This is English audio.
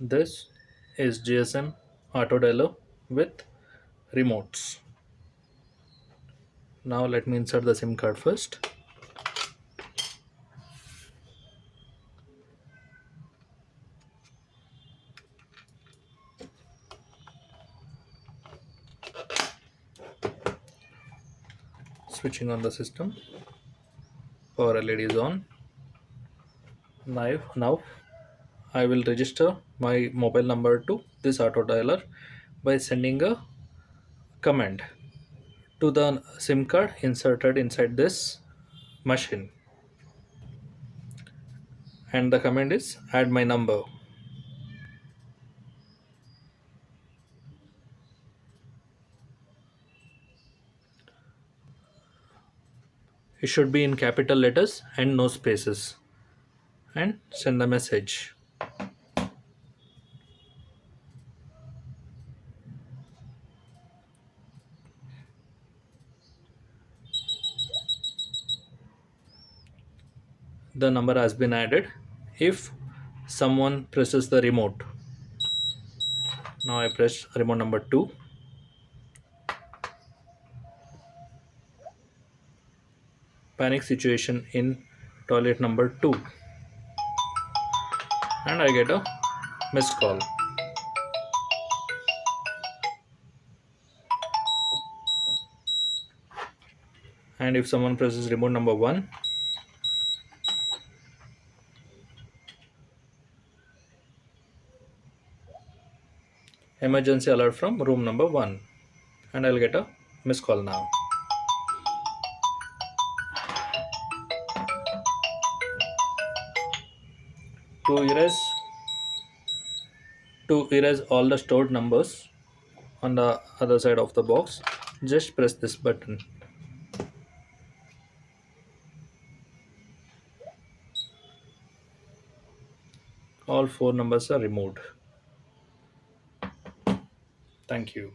This is GSM auto dialer with remotes. Now let me insert the SIM card first. Switching on the system. Power LED is on. Now I will register my mobile number to this auto dialer by sending a command to the SIM card inserted inside this machine. And the command is add my number. It should be in capital letters and no spaces. And send the message. The number has been added if someone presses the remote. Now I press remote number 2. Panic situation in toilet number 2. And I get a missed call. And if someone presses remote number 1, emergency alert from room number 1. And I'll get a missed call now. To erase to erase all the stored numbers on the other side of the box, just press this button. All 4 numbers are removed. Thank you.